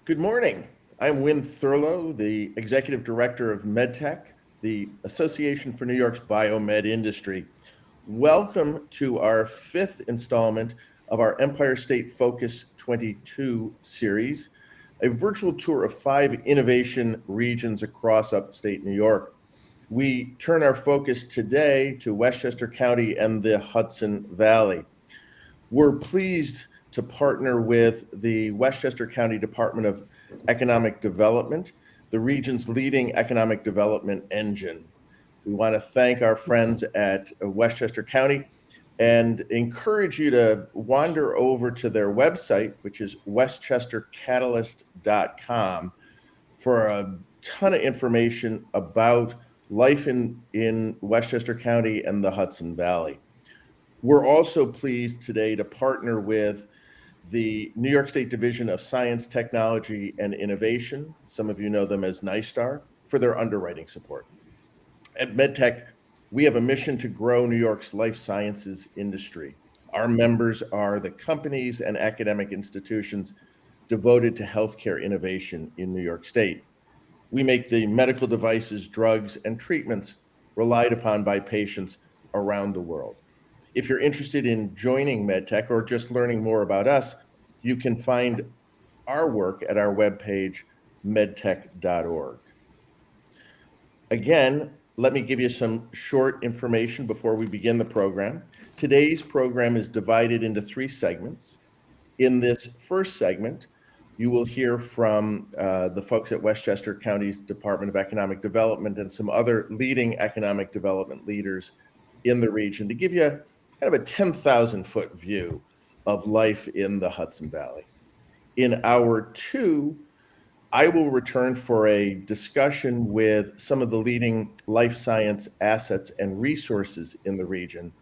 Good morning. I'm Wynn Thurlow, the Executive Director of MedTech, the Association for New York's biomed industry. Welcome to our fifth installment of our Empire State Focus 22 series, a virtual tour of 5 innovation regions across upstate New York. We turn our focus today to Westchester County and the Hudson Valley. We're pleased to partner with the Westchester County Department of Economic Development, the region's leading economic development engine. We want to thank our friends at Westchester County and encourage you to wander over to their website, which is westchestercatalyst.com, for a ton of information about life in Westchester County and the Hudson Valley. We're also pleased today to partner with the New York State Division of Science, Technology, and Innovation, some of you know them as NYSTAR, for their underwriting support. At MedTech, we have a mission to grow New York's life sciences industry. Our members are the companies and academic institutions devoted to healthcare innovation in New York State. We make the medical devices, drugs, and treatments relied upon by patients around the world. If you're interested in joining MedTech or just learning more about us, you can find our work at our webpage, medtech.org. Again, let me give you some short information before we begin the program. Today's program is divided into 3 segments. In this first segment, you will hear from the folks at Westchester County's Department of Economic Development and some other leading economic development leaders in the region to give you kind of a 10,000-foot view of life in the Hudson Valley. In hour 2, I will return for a discussion with some of the leading life science assets and resources in the region.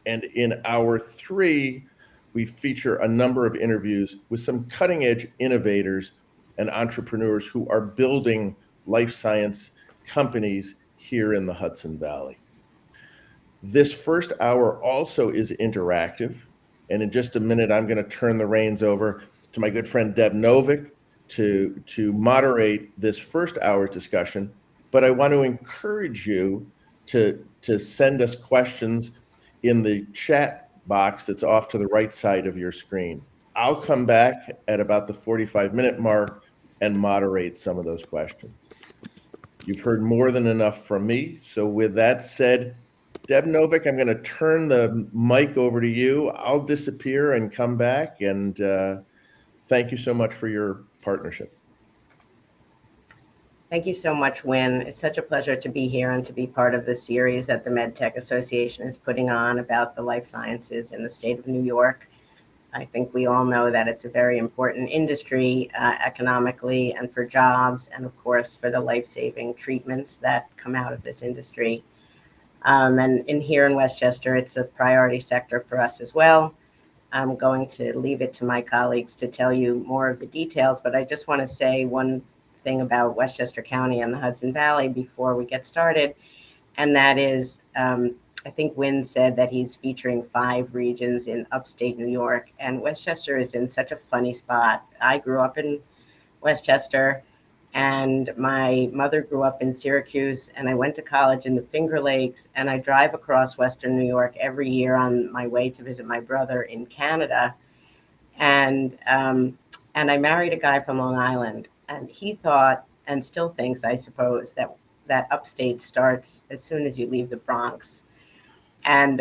And in hour 3, we feature a number of interviews with some cutting-edge innovators and entrepreneurs who are building life science companies here in the Hudson Valley. This first hour also is interactive, and in just a minute, I'm going to turn the reins over to my good friend Deb Novick to moderate this first hour's discussion. But I want to encourage you to send us questions in the chat box that's off to the right side of your screen. I'll come back at about the 45-minute mark and moderate some of those questions. You've heard more than enough from me. So with that said, Deb Novick, I'm going to turn the mic over to you. I'll disappear and come back, and thank you so much for your partnership. Thank you so much, Wynn. It's such a pleasure to be here and to be part of the series that the MedTech Association is putting on about the life sciences in the state of New York. I think we all know that it's a very important industry economically and for jobs, and of course for the life-saving treatments that come out of this industry. And here in Westchester, it's a priority sector for us as well. I'm going to leave it to my colleagues to tell you more of the details, but I just want to say one thing about Westchester County and the Hudson Valley before we get started, and that is, I think Wynn said that he's featuring 5 regions in upstate New York, and Westchester is in such a funny spot. I grew up in Westchester, and my mother grew up in Syracuse, and I went to college in the Finger Lakes, and I drive across Western New York every year on my way to visit my brother in Canada. And I married a guy from Long Island, and he thought, and still thinks, I suppose, that upstate starts as soon as you leave the Bronx. And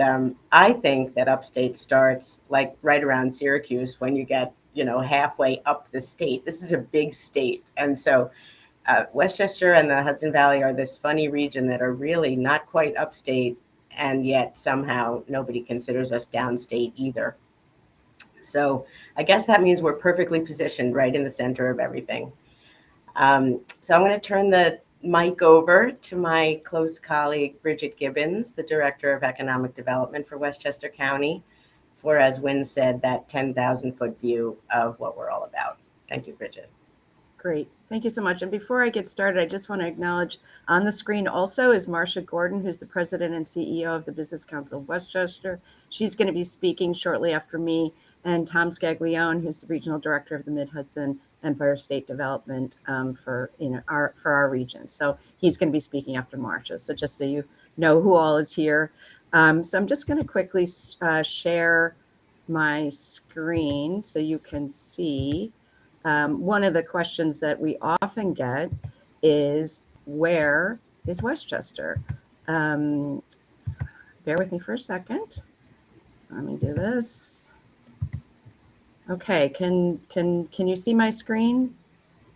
I think that upstate starts like right around Syracuse when you get halfway up the state. This is a big state. And so Westchester and the Hudson Valley are this funny region that are really not quite upstate, and yet somehow nobody considers us downstate either. So I guess that means we're perfectly positioned right in the center of everything. So I'm going to turn the mic over to my close colleague, Bridget Gibbons, the Director of Economic Development for Westchester County, for, as Wynn said, that 10,000-foot view of what we're all about. Thank you, Bridget. Great. Thank you so much. And before I get started, I just want to acknowledge on the screen also is Marcia Gordon, who's the president and CEO of the Business Council of Westchester. She's going to be speaking shortly after me, and Tom Scaglione, who's the regional director of the Mid-Hudson Empire State Development for our region. So he's going to be speaking after Marcia. So just so you know who all is here. So I'm just going to quickly share my screen so you can see. One of the questions that we often get is, where is Westchester? Bear with me for a second. Let me do this. Okay, can you see my screen,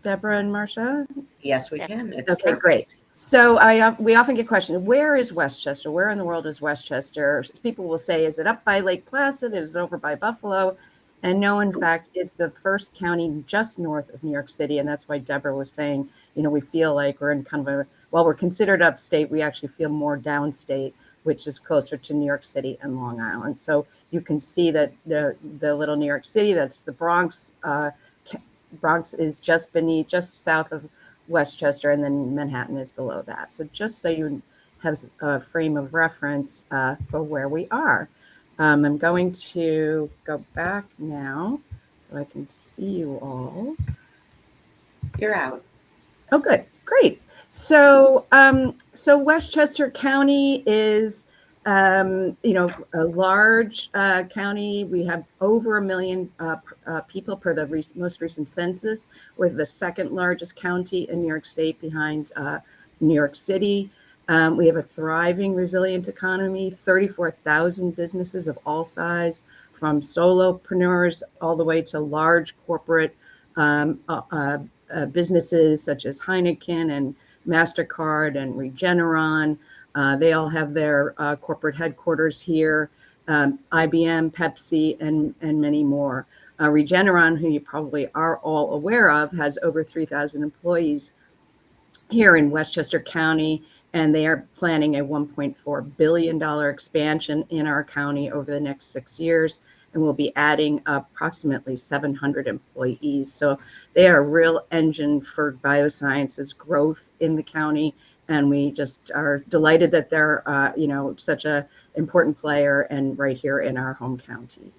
Deborah and Marcia? Yes, we can. It's okay, perfect. Great. So we often get questioned, where is Westchester? Where in the world is Westchester? People will say, is it up by Lake Placid? Is it over by Buffalo? And no, in fact, it's the first county just north of New York City. And that's why Deborah was saying, we feel like we're in kind of while we're considered upstate, we actually feel more downstate, which is closer to New York City and Long Island. So you can see that the little New York City, that's the Bronx. Bronx is just south of Westchester, and then Manhattan is below that. So just so you have a frame of reference for where we are. I'm going to go back now so I can see you all. You're out. Oh, good. Great. So, so Westchester County is, a large county. We have over 1 million people per the most recent census. We're the second largest county in New York State behind New York City. We have a thriving, resilient economy, 34,000 businesses of all size, from solopreneurs all the way to large corporate businesses such as Heineken and MasterCard and Regeneron. They all have their corporate headquarters here, IBM, Pepsi, and many more. Regeneron, who you probably are all aware of, has over 3,000 employees here in Westchester County, and they are planning a $1.4 billion expansion in our county over the next 6 years, and we'll be adding approximately 700 employees. So they are a real engine for biosciences growth in the county, and we just are delighted that they're such an important player and right here in our home county.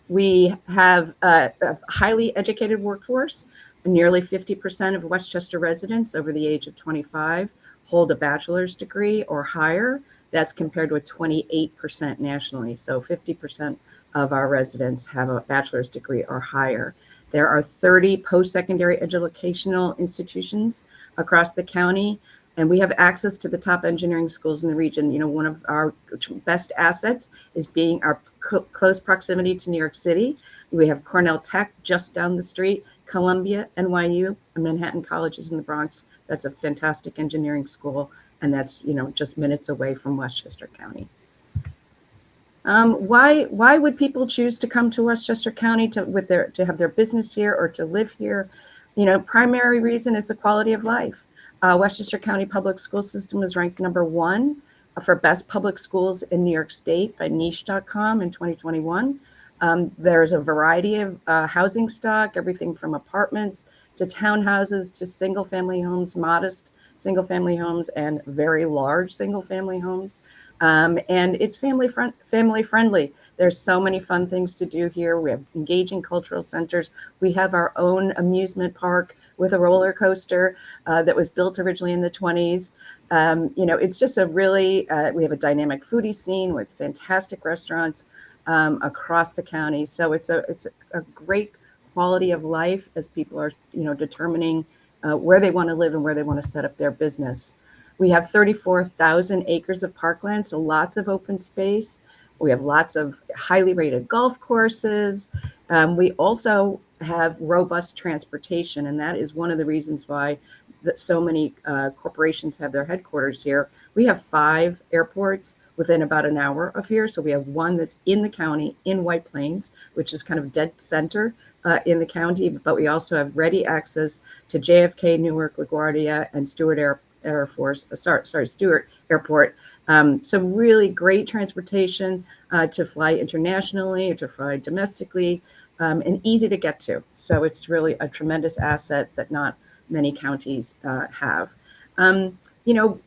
We have a highly educated workforce. Nearly 50% of Westchester residents over the age of 25 hold a bachelor's degree or higher. That's compared with 28% nationally. So 50% of our residents have a bachelor's degree or higher. There are 30 post-secondary educational institutions across the county, and we have access to the top engineering schools in the region. One of our best assets is being our close proximity to New York City. We have Cornell Tech just down the street, Columbia, NYU, and Manhattan colleges in the Bronx. That's a fantastic engineering school, and that's just minutes away from Westchester County. Why would people choose to come to Westchester County to have their business here or to live here? Primary reason is the quality of life. Westchester County Public School System is ranked #1 for best public schools in New York State by niche.com in 2021. There's a variety of housing stock, everything from apartments to townhouses to single family homes, modest single family homes, and very large single family homes. And it's family friendly. There's so many fun things to do here. We have engaging cultural centers. We have our own amusement park with a roller coaster that was built originally in the 20s. It's just we have a dynamic foodie scene with fantastic restaurants across the county. So it's a great quality of life as people are, determining where they want to live and where they want to set up their business. We have 34,000 acres of parkland, so lots of open space. We have lots of highly rated golf courses. We also have robust transportation, and that is one of the reasons why so many corporations have their headquarters here. We have 5 airports within about an hour of here. So we have one that's in the county in White Plains, which is kind of dead center in the county, but we also have ready access to JFK, Newark, LaGuardia, and Stewart Stewart Airport. So really great transportation to fly internationally or to fly domestically. and easy to get to. So it's really a tremendous asset that not many counties have.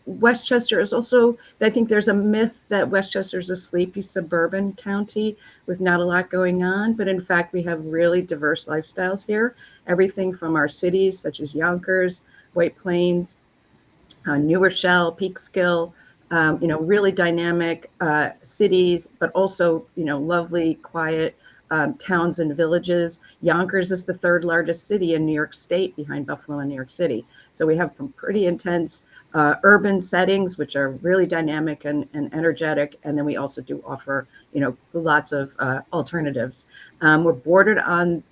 Westchester is also, I think there's a myth that Westchester is a sleepy suburban county with not a lot going on. But in fact, we have really diverse lifestyles here. Everything from our cities, such as Yonkers, White Plains, New Rochelle, Peekskill, really dynamic cities, but also, lovely, quiet towns and villages. Yonkers is the third largest city in New York State behind Buffalo and New York City. So we have some pretty intense urban settings, which are really dynamic and energetic. And then we also do offer, lots of alternatives. We're bordered on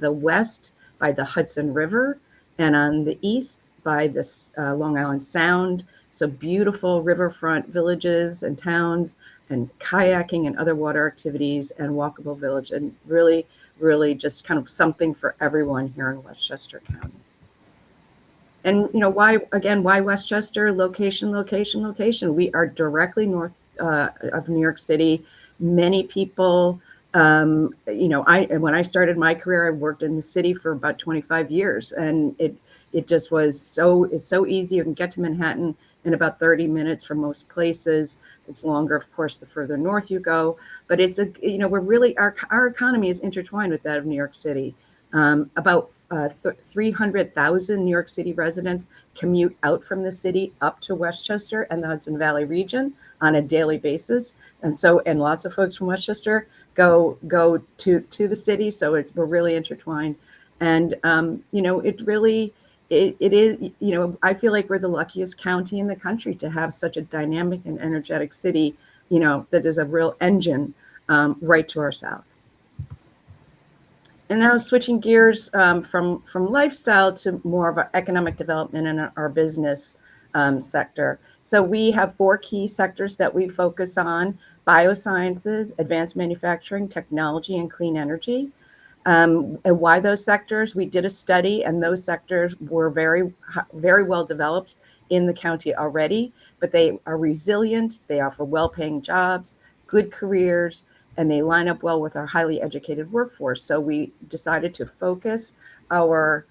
the west by the Hudson River, and on the east by this Long Island Sound. So beautiful riverfront villages and towns, and kayaking and other water activities, and walkable village, and really, really just kind of something for everyone here in Westchester County. And why Westchester? Location, location, location. We are directly north of New York City. Many people, when I started my career, I worked in the city for about 25 years, and it just was it's so easy. You can get to Manhattan in about 30 minutes from most places. It's longer, of course, the further north you go. But it's we're really, our economy is intertwined with that of New York City. About 300,000 New York City residents commute out from the city up to Westchester and the Hudson Valley region on a daily basis. And lots of folks from Westchester go to the city. So we're really intertwined. And, it is, I feel like we're the luckiest county in the country to have such a dynamic and energetic city, that is a real engine right to our south. And now switching gears from lifestyle to more of our economic development and our business sector. So we have 4 key sectors that we focus on: biosciences, advanced manufacturing, technology, and clean energy. And why those sectors? We did a study, and those sectors were very, very well developed in the county already, but they are resilient, they offer well-paying jobs, good careers, and they line up well with our highly educated workforce. So we decided to focus our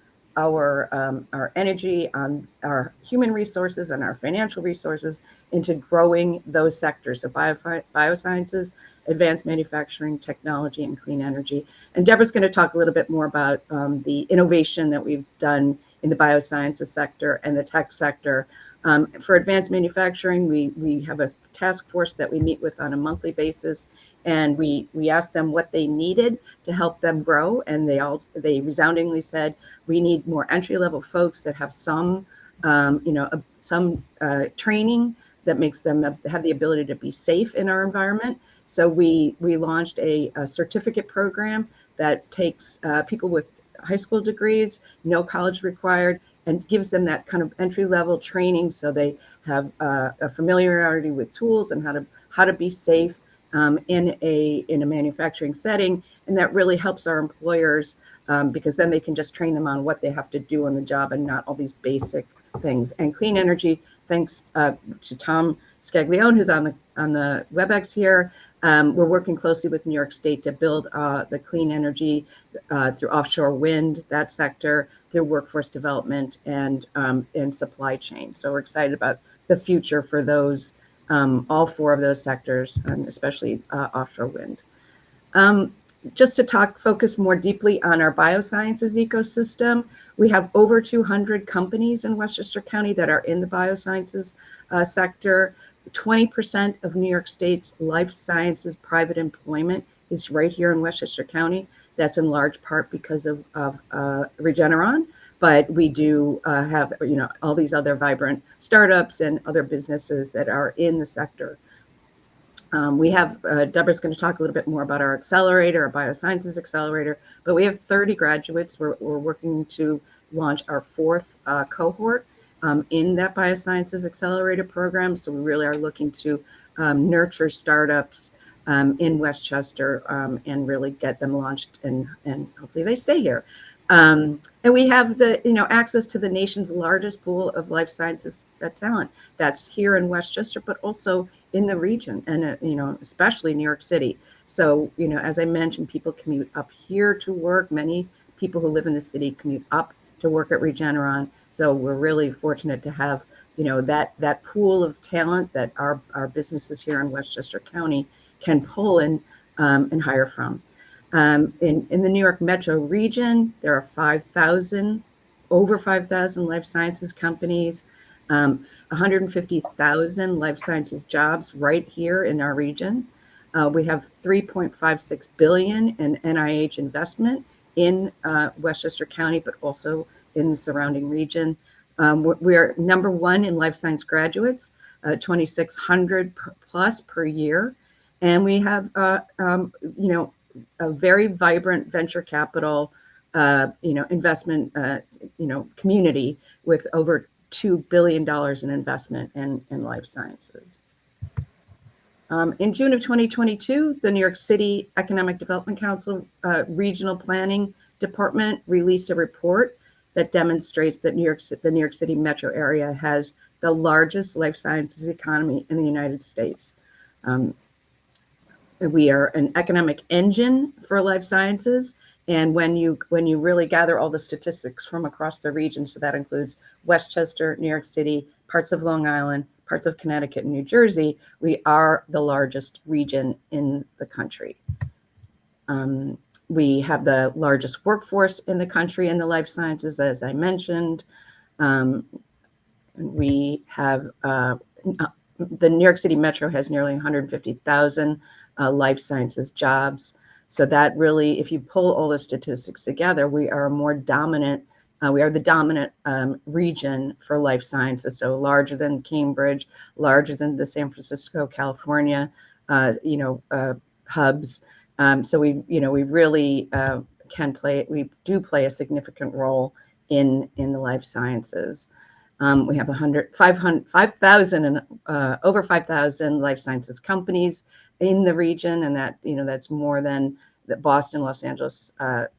energy on our human resources and our financial resources into growing those sectors of biosciences, advanced manufacturing, technology, and clean energy. And Deborah's going to talk a little bit more about the innovation that we've done in the biosciences sector and the tech sector. For advanced manufacturing, we have a task force that we meet with on a monthly basis, and we asked them what they needed to help them grow, and they resoundingly said, we need more entry-level folks that have some training that makes them have the ability to be safe in our environment. So we launched a certificate program that takes people with high school degrees, no college required, and gives them that kind of entry-level training so they have a familiarity with tools and how to be safe in a manufacturing setting. And that really helps our employers because then they can just train them on what they have to do on the job and not all these basic things. And clean energy, thanks to Tom Scaglione, who's on the WebEx here. We're working closely with New York State to build the clean energy through offshore wind, that sector, through workforce development and supply chain. So we're excited about the future for those, all 4 of those sectors, and especially offshore wind. Just to focus more deeply on our biosciences ecosystem, we have over 200 companies in Westchester County that are in the biosciences sector. 20% of New York State's life sciences private employment is right here in Westchester County. That's in large part because of Regeneron, but we do have all these other vibrant startups and other businesses that are in the sector. We have, Deborah's going to talk a little bit more about our accelerator, our biosciences accelerator, but we have 30 graduates. We're working to launch our 4th cohort in that biosciences accelerator program. So we really are looking to nurture startups in Westchester and really get them launched, and hopefully they stay here. And we have the access to the nation's largest pool of life sciences talent that's here in Westchester, but also in the region, and especially New York City. So as I mentioned, people commute up here to work. Many people who live in the city commute up to work at Regeneron. So we're really fortunate to have that pool of talent that our businesses here in Westchester County can pull in and hire from. In the New York metro region, there are over 5,000 life sciences companies, 150,000 life sciences jobs right here in our region. We have $3.56 billion in NIH investment in Westchester County, but also in the surrounding region. We are number one in life science graduates, 2,600 plus per year. And we have, a very vibrant venture capital, investment, community with over $2 billion in investment in life sciences. In June of 2022, the New York City Economic Development Council Regional Planning Department released a report that demonstrates that the New York City metro area has the largest life sciences economy in the United States. We are an economic engine for life sciences. And when you really gather all the statistics from across the region, so that includes Westchester, New York City, parts of Long Island, parts of Connecticut and New Jersey, we are the largest region in the country. We have the largest workforce in the country in the life sciences, as I mentioned. We have the New York City Metro has nearly 150,000 life sciences jobs. So that really, if you pull all the statistics together, we are more dominant. We are the dominant region for life sciences. So larger than Cambridge, larger than the San Francisco, California, hubs. So we really we do play a significant role in the life sciences. We have over 5,000 life sciences companies in the region, and that's more than Boston, Los Angeles,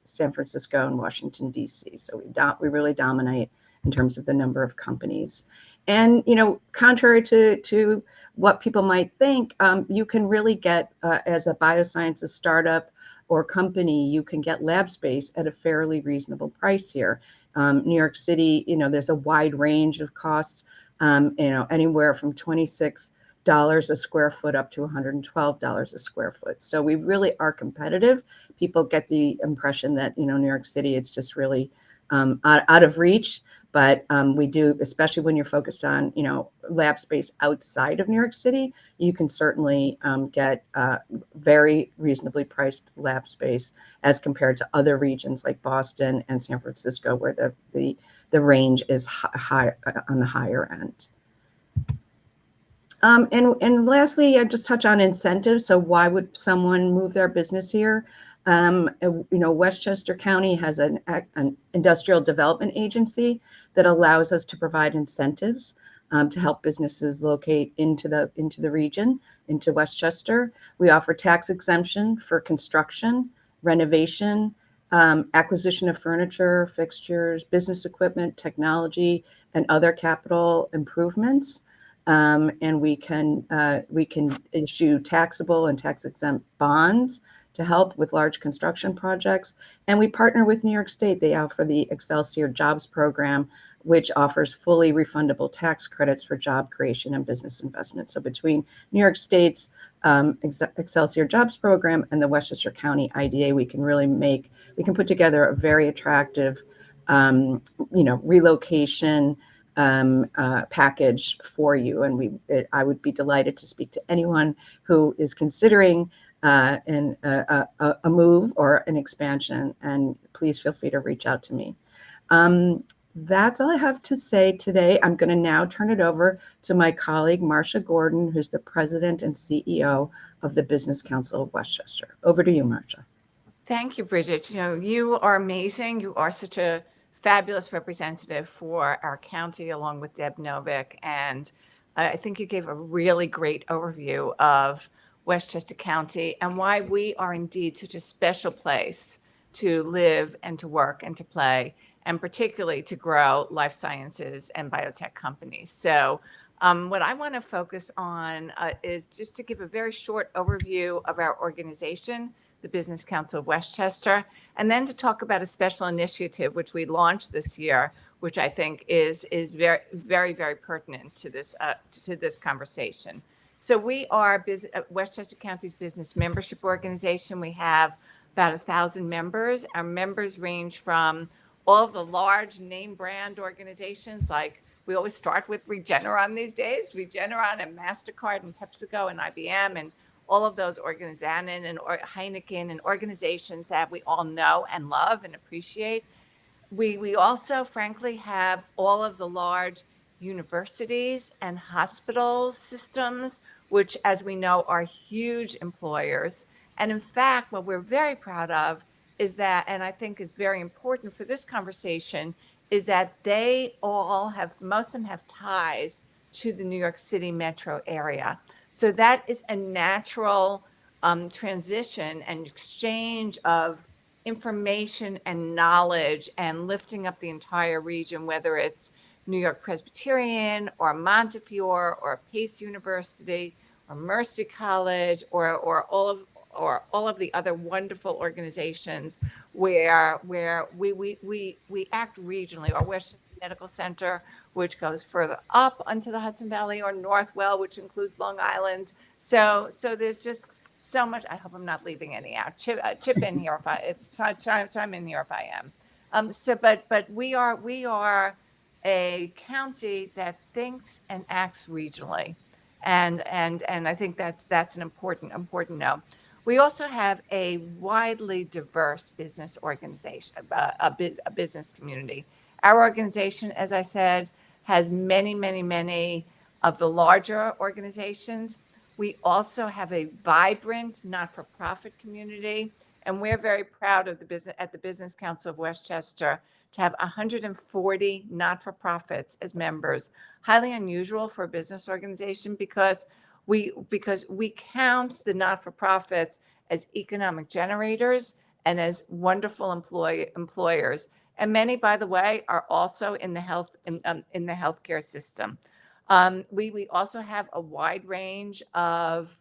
San Francisco, and Washington, D.C. So we really dominate in terms of the number of companies. And contrary to what people might think, you can really get as a biosciences startup or company, you can get lab space at a fairly reasonable price here. New York City, there's a wide range of costs, anywhere from $26 a square foot up to $112 a square foot. So we really are competitive. People get the impression that, New York City, it's just really out of reach. But we do, especially when you're focused on, lab space outside of New York City, you can certainly get very reasonably priced lab space as compared to other regions like Boston and San Francisco, where the range is high on the higher end. And lastly, I just touch on incentives. So why would someone move their business here? Westchester County has an industrial development agency that allows us to provide incentives to help businesses locate into the region, into Westchester. We offer tax exemption for construction, renovation, acquisition of furniture, fixtures, business equipment, technology, and other capital improvements. And we can issue taxable and tax exempt bonds to help with large construction projects. And we partner with New York State. They offer the Excelsior Jobs Program, which offers fully refundable tax credits for job creation and business investment. So between New York State's Excelsior Jobs Program and the Westchester County IDA, we can put together a very attractive, relocation package for you. And I would be delighted to speak to anyone who is considering a move or an expansion, and please feel free to reach out to me. That's all I have to say today. I'm going to now turn it over to my colleague, Marcia Gordon, who's the president and CEO of the Business Council of Westchester. Over to you, Marcia. Thank you, Bridget. You are amazing. You are such a fabulous representative for our county, along with Deb Novick. And I think you gave a really great overview of Westchester County and why we are indeed such a special place to live and to work and to play, and particularly to grow life sciences and biotech companies. So what I want to focus on is just to give a very short overview of our organization, the Business Council of Westchester, and then to talk about a special initiative which we launched this year, which I think is very, very, very pertinent to this conversation. So we are Westchester County's business membership organization. We have about 1,000 members. Our members range from all of the large name brand organizations, like we always start with Regeneron these days, Regeneron and MasterCard and PepsiCo and IBM and all of those organizations and Heineken and organizations that we all know and love and appreciate. We also, frankly, have all of the large universities and hospital systems, which, as we know, are huge employers. And in fact, what we're very proud of is that, and I think is very important for this conversation, is that they all have, most of them have ties to the New York City metro area. So that is a natural transition and exchange of information and knowledge and lifting up the entire region, whether it's New York Presbyterian or Montefiore or Pace University or Mercy College or all of the other wonderful organizations where we act regionally, or Westchester Medical Center, which goes further up onto the Hudson Valley, or Northwell, which includes Long Island. So there's just so much. I hope I'm not leaving any out. Chip in here chime in here if I am. But we are a county that thinks and acts regionally, and I think that's an important note. We also have a widely diverse business organization, a business community. Our organization, as I said, has many of the larger organizations. We also have a vibrant not-for-profit community, and we're very proud of the Business Council of Westchester to have 140 not-for-profits as members. Highly unusual for a business organization because we count the not-for-profits as economic generators and as wonderful employers. And many, by the way, are also in the healthcare system. We also have a wide range of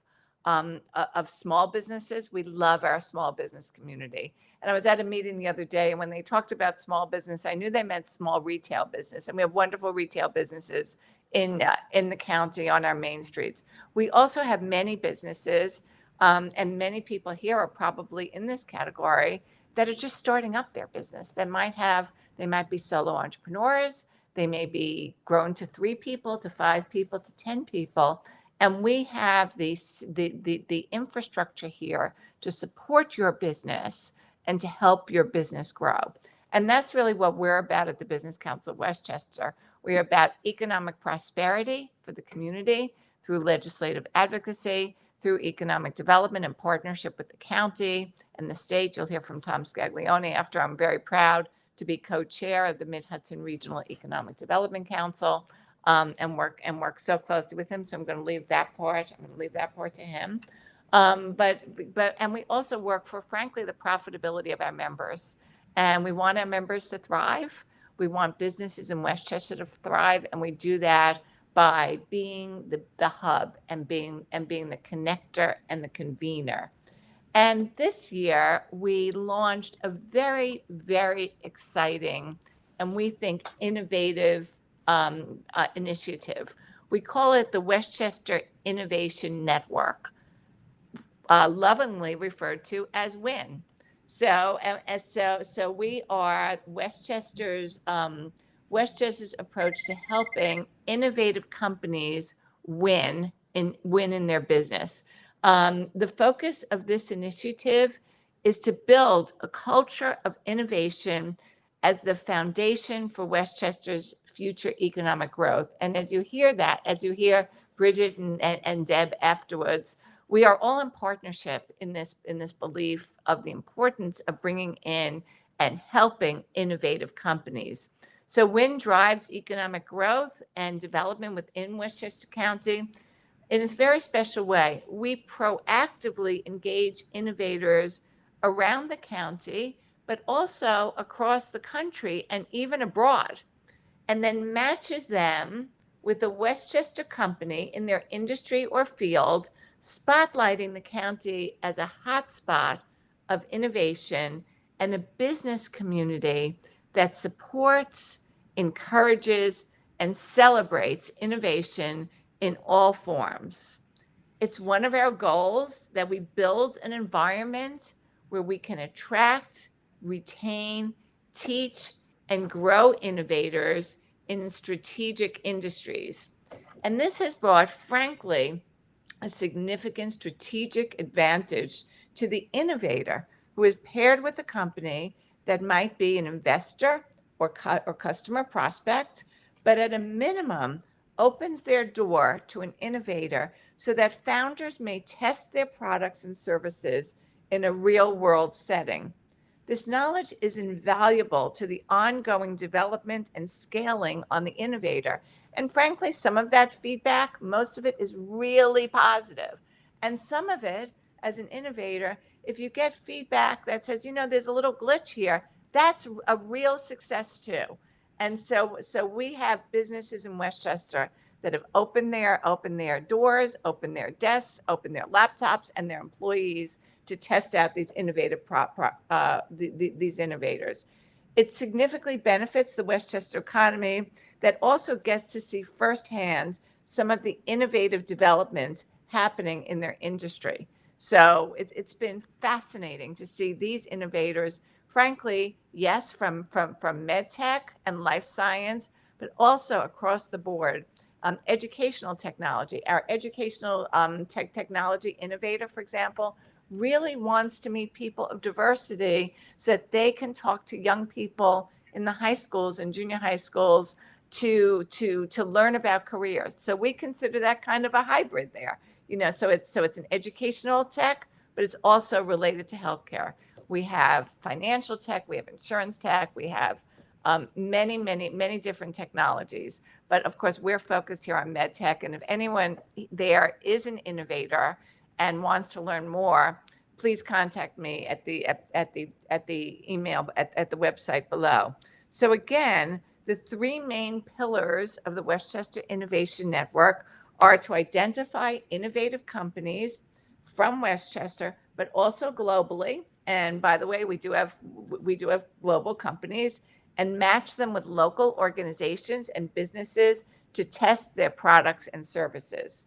small businesses. We love our small business community. And I was at a meeting the other day, and when they talked about small business, I knew they meant small retail business. And we have wonderful retail businesses in the county on our main streets. We also have many businesses, and many people here are probably in this category, that are just starting up their business. They might be solo entrepreneurs. They may be grown to 3 people, to 5 people, to 10 people. And we have the infrastructure here to support your business and to help your business grow. And that's really what we're about at the Business Council of Westchester. We're about economic prosperity for the community through legislative advocacy, through economic development and partnership with the county and the state. You'll hear from Tom Scaglione after. I'm very proud to be co-chair of the Mid-Hudson Regional Economic Development Council, and work so closely with him. So I'm going to leave that part. I'm going to leave that part to him. But we also work for, frankly, the profitability of our members, and we want our members to thrive. We want businesses in Westchester to thrive, and we do that by being the hub and being the connector and the convener. And this year, we launched a very, very exciting and we think innovative initiative. We call it the Westchester Innovation Network, lovingly referred to as WIN. So we are Westchester's approach to helping innovative companies win in their business. The focus of this initiative is to build a culture of innovation as the foundation for Westchester's future economic growth. And as you hear Bridget and Deb afterwards, we are all in partnership in this belief of the importance of bringing in and helping innovative companies. So WIN drives economic growth and development within Westchester County. in this very special way, we proactively engage innovators around the county, but also across the country and even abroad, and then matches them with a Westchester company in their industry or field, spotlighting the county as a hotspot of innovation and a business community that supports, encourages, and celebrates innovation in all forms. It's one of our goals that we build an environment where we can attract, retain, teach, and grow innovators in strategic industries. And this has brought, frankly, a significant strategic advantage to the innovator who is paired with a company that might be an investor or customer prospect, but at a minimum opens their door to an innovator so that founders may test their products and services in a real world setting. This knowledge is invaluable to the ongoing development and scaling on the innovator. And frankly, some of that feedback, most of it is really positive. And some of it, as an innovator, if you get feedback that says, there's a little glitch here, that's a real success too. And so we have businesses in Westchester that have opened their doors, opened their desks, opened their laptops, and their employees to test out these innovative these innovators. It significantly benefits the Westchester economy that also gets to see firsthand some of the innovative developments happening in their industry. So it's been fascinating to see these innovators, frankly, yes, from med tech and life science, but also across the board. Educational technology. Our educational technology innovator, for example, really wants to meet people of diversity so that they can talk to young people in the high schools and junior high schools to learn about careers. So we consider that kind of a hybrid there. So it's an educational tech, but it's also related to healthcare. We have financial tech, we have insurance tech, we have many different technologies. But of course, we're focused here on med tech. And if anyone there is an innovator and wants to learn more, please contact me at the email at the website below. So again, the three main pillars of the Westchester Innovation Network are to identify innovative companies from Westchester, but also globally. And by the way, we do have global companies, and match them with local organizations and businesses to test their products and services.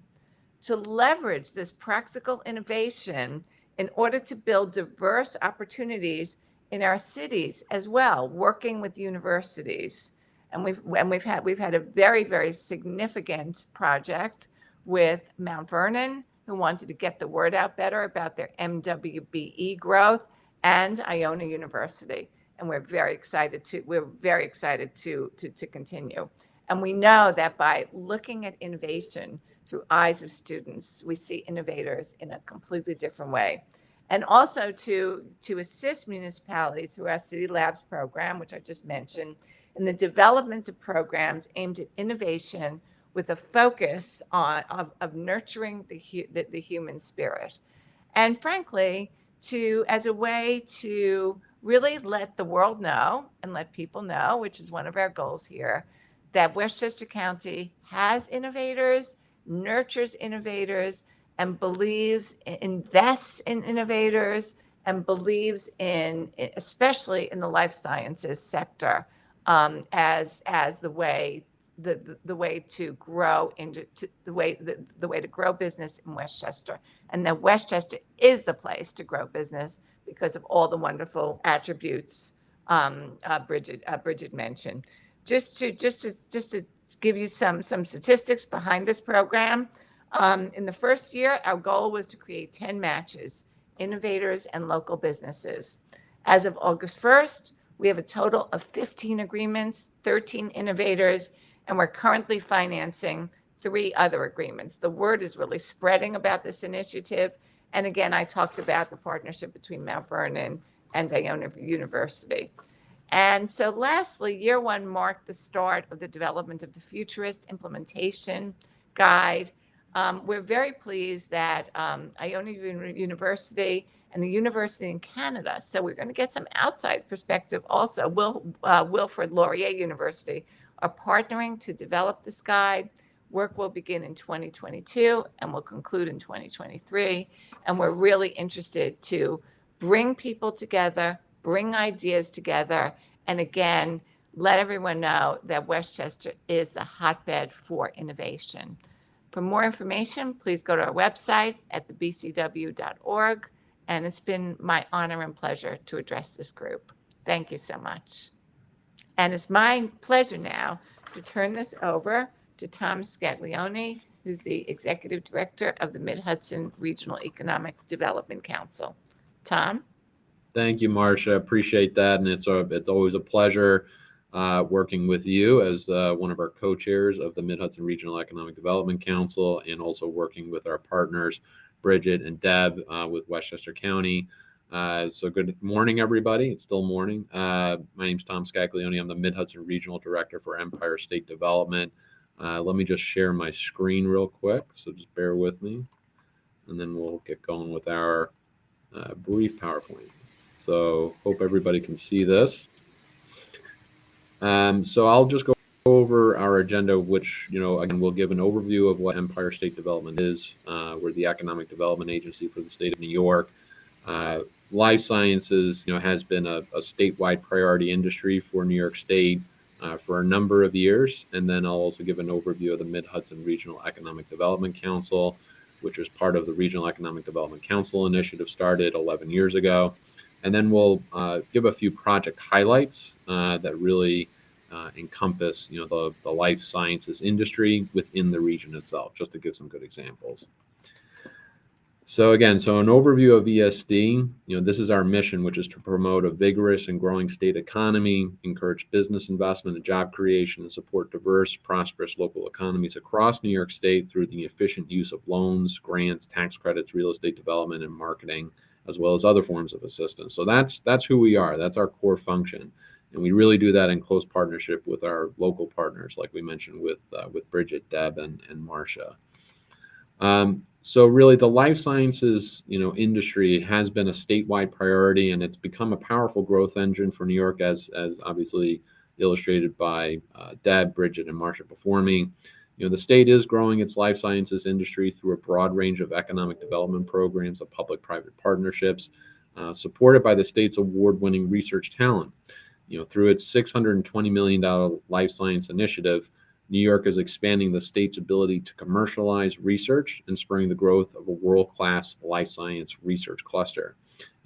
To leverage this practical innovation in order to build diverse opportunities in our cities as well, working with universities. And we've had a very significant project with Mount Vernon, who wanted to get the word out better about their MWBE growth, and Iona University. And we're very excited to continue. And we know that by looking at innovation through eyes of students, we see innovators in a completely different way. And also to assist municipalities through our City Labs program, which I just mentioned, in the development of programs aimed at innovation with a focus of nurturing the human spirit. And frankly, as a way to really let the world know and let people know, which is one of our goals here, that Westchester County has innovators, nurtures innovators, and invests in innovators, and believes in, especially in the life sciences sector, as the way to grow the way to grow business in Westchester, and that Westchester is the place to grow business because of all the wonderful attributes Bridget mentioned. Just to give you some statistics behind this program, in the first year, our goal was to create 10 matches, innovators and local businesses. As of August 1st, we have a total of 15 agreements, 13 innovators, and we're currently financing 3 other agreements. The word is really spreading about this initiative. And again, I talked about the partnership between Mount Vernon and Iona University. And so lastly, year 1 marked the start of the development of the Futurist Implementation Guide. We're very pleased that Iona University and the university in Canada, so we're going to get some outside perspective also. Wilfrid Laurier University are partnering to develop this guide. Work will begin in 2022 and will conclude in 2023. And we're really interested to bring people together, bring ideas together, and again, let everyone know that Westchester is the hotbed for innovation. For more information, please go to our website at thebcw.org. And it's been my honor and pleasure to address this group. Thank you so much. And it's my pleasure now to turn this over to Tom Scaglione, who's the Executive Director of the Mid-Hudson Regional Economic Development Council. Tom? Thank you, Marcia. Appreciate that. And it's always a pleasure working with you as one of our co-chairs of the Mid-Hudson Regional Economic Development Council, and also working with our partners, Bridget and Deb with Westchester County. So good morning, everybody. It's still morning. My name is Tom Scaglione. I'm the Mid-Hudson Regional Director for Empire State Development. Let me just share my screen real quick. So just bear with me, and then we'll get going with our brief PowerPoint. So hope everybody can see this. So I'll just go over our agenda, which, again, we'll give an overview of what Empire State Development is. We're the economic development agency for the state of New York. Life sciences, has been a statewide priority industry for New York State for a number of years. And then I'll also give an overview of the Mid-Hudson Regional Economic Development Council, which is part of the Regional Economic Development Council initiative started 11 years ago. And then we'll give a few project highlights that really encompass, the life sciences industry within the region itself, just to give some good examples. So again, an overview of ESD, this is our mission, which is to promote a vigorous and growing state economy, encourage business investment and job creation, and support diverse, prosperous local economies across New York State through the efficient use of loans, grants, tax credits, real estate development, and marketing, as well as other forms of assistance. So that's who we are. That's our core function. And we really do that in close partnership with our local partners, like we mentioned with Bridget, Deb, and Marcia. So really, the life sciences, industry has been a statewide priority, and it's become a powerful growth engine for New York, as obviously illustrated by Deb, Bridget, and Marcia before me. The state is growing its life sciences industry through a broad range of economic development programs of public-private partnerships, supported by the state's award-winning research talent. Through its $620 million life science initiative, New York is expanding the state's ability to commercialize research and spurring the growth of a world-class life science research cluster.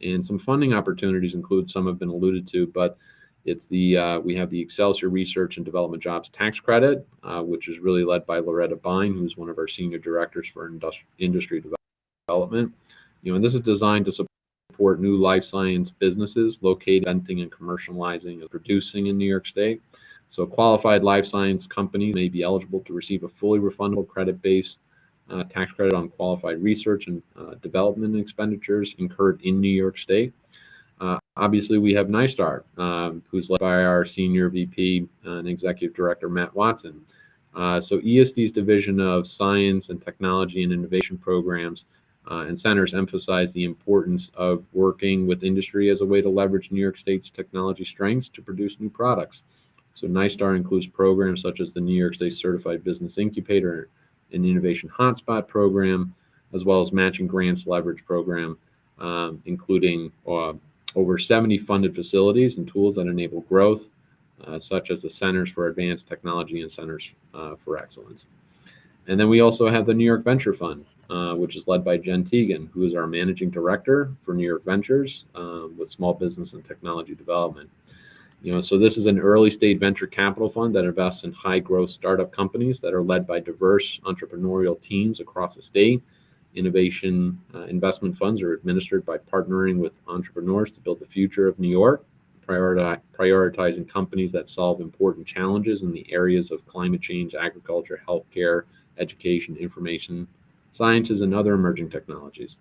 And some funding opportunities include, some have been alluded to, but it's we have the Excelsior Research and Development Jobs Tax Credit, which is really led by Loretta Bine, who's one of our senior directors for industry development. And this is designed to support new life science businesses located, inventing and commercializing and producing in New York State. So qualified life science companies may be eligible to receive a fully refundable credit-based tax credit on qualified research and development expenditures incurred in New York State. Obviously, we have NYSTAR, who's led by our senior VP and executive director, Matt Watson. So ESD's division of science and technology and innovation programs and centers emphasize the importance of working with industry as a way to leverage New York State's technology strengths to produce new products. So NYSTAR includes programs such as the New York State Certified Business Incubator and Innovation Hotspot program, as well as matching grants leverage program, including over 70 funded facilities and tools that enable growth, such as the Centers for Advanced Technology and Centers for Excellence. And then we also have the New York Venture Fund, which is led by Jen Teagan, who is our managing director for New York Ventures with small business and technology development. So this is an early stage venture capital fund that invests in high growth startup companies that are led by diverse entrepreneurial teams across the state. Innovation investment funds are administered by partnering with entrepreneurs to build the future of New York, prioritizing companies that solve important challenges in the areas of climate change, agriculture, healthcare, education, information sciences, and other emerging technologies.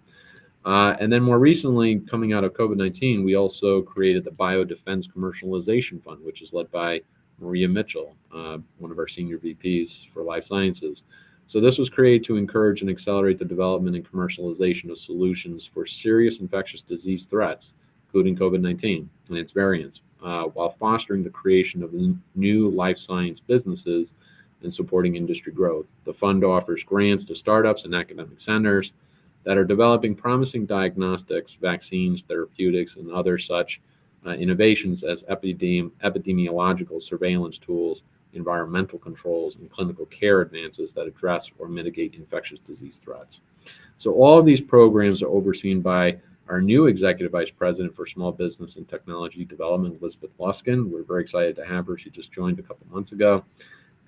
And then more recently, coming out of COVID-19, we also created the Biodefense Commercialization Fund, which is led by Maria Mitchell, one of our senior VPs for life sciences. So this was created to encourage and accelerate the development and commercialization of solutions for serious infectious disease threats, including COVID-19 and its variants, while fostering the creation of new life science businesses and supporting industry growth. The fund offers grants to startups and academic centers that are developing promising diagnostics, vaccines, therapeutics, and other such innovations as epidemiological surveillance tools, environmental controls, and clinical care advances that address or mitigate infectious disease threats. So all of these programs are overseen by our new Executive Vice President for Small Business and Technology Development, Elizabeth Luskin. We're very excited to have her. She just joined a couple months ago.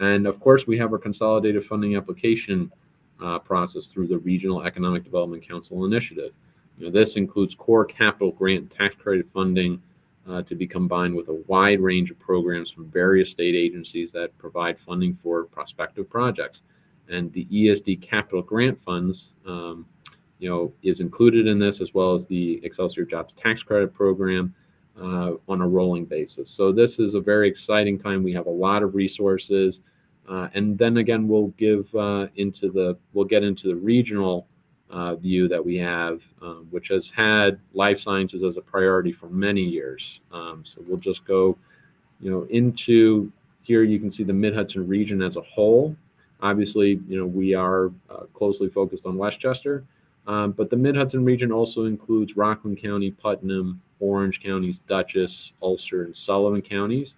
And of course, we have our consolidated funding application process through the Regional Economic Development Council initiative. This includes core capital grant and tax credit funding to be combined with a wide range of programs from various state agencies that provide funding for prospective projects. And the ESD capital grant funds, is included in this, as well as the Excelsior Jobs Tax Credit Program on a rolling basis. So this is a very exciting time. We have a lot of resources. And then again, we'll get into the regional view that we have, which has had life sciences as a priority for many years. So we'll just go, into here. You can see the Mid-Hudson region as a whole. Obviously, we are closely focused on Westchester, but the Mid-Hudson region also includes Rockland County, Putnam, Orange counties, Dutchess, Ulster, and Sullivan counties.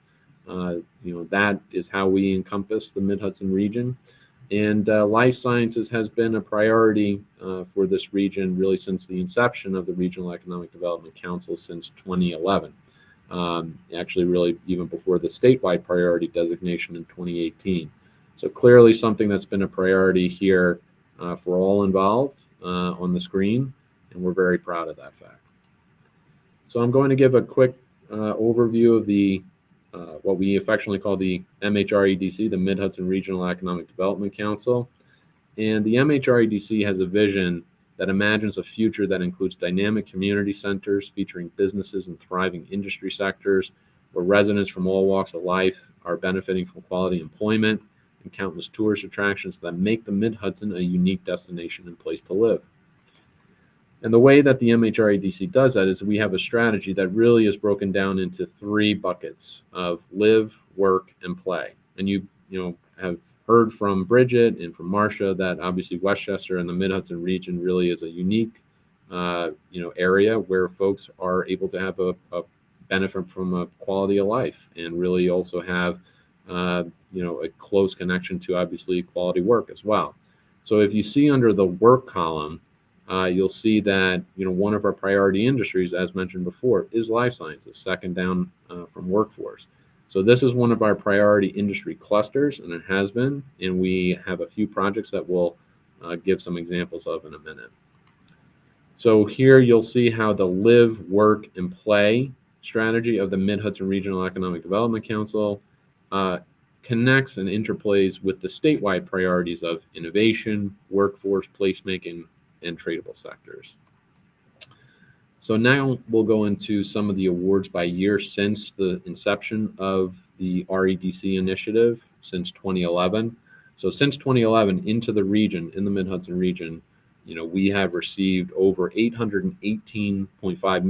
That is how we encompass the Mid-Hudson region. And life sciences has been a priority for this region really since the inception of the Regional Economic Development Council since 2011. Actually, really even before the statewide priority designation in 2018. So clearly something that's been a priority here for all involved on the screen, and we're very proud of that fact. So I'm going to give a quick overview of the what we affectionately call the MHREDC, the Mid-Hudson Regional Economic Development Council. And the MHREDC has a vision that imagines a future that includes dynamic community centers featuring businesses and thriving industry sectors where residents from all walks of life are benefiting from quality employment and countless tourist attractions that make the Mid-Hudson a unique destination and place to live. And the way that the MHREDC does that is we have a strategy that really is broken down into three buckets of live, work, and play. And you have heard from Bridget and from Marcia that obviously Westchester and the Mid-Hudson region really is a unique area where folks are able to have a benefit from a quality of life and really also have a close connection to obviously quality work as well. So if you see under the work column, you'll see that one of our priority industries, as mentioned before, is life sciences, second down from workforce. So this is one of our priority industry clusters, and it has been, and we have a few projects that we'll give some examples of in a minute. So here you'll see how the live, work, and play strategy of the Mid-Hudson Regional Economic Development Council connects and interplays with the statewide priorities of innovation, workforce placemaking, and tradable sectors. So now we'll go into some of the awards by year since the inception of the REDC initiative since 2011. So since 2011 into the region, in the Mid-Hudson region, we have received over $818.5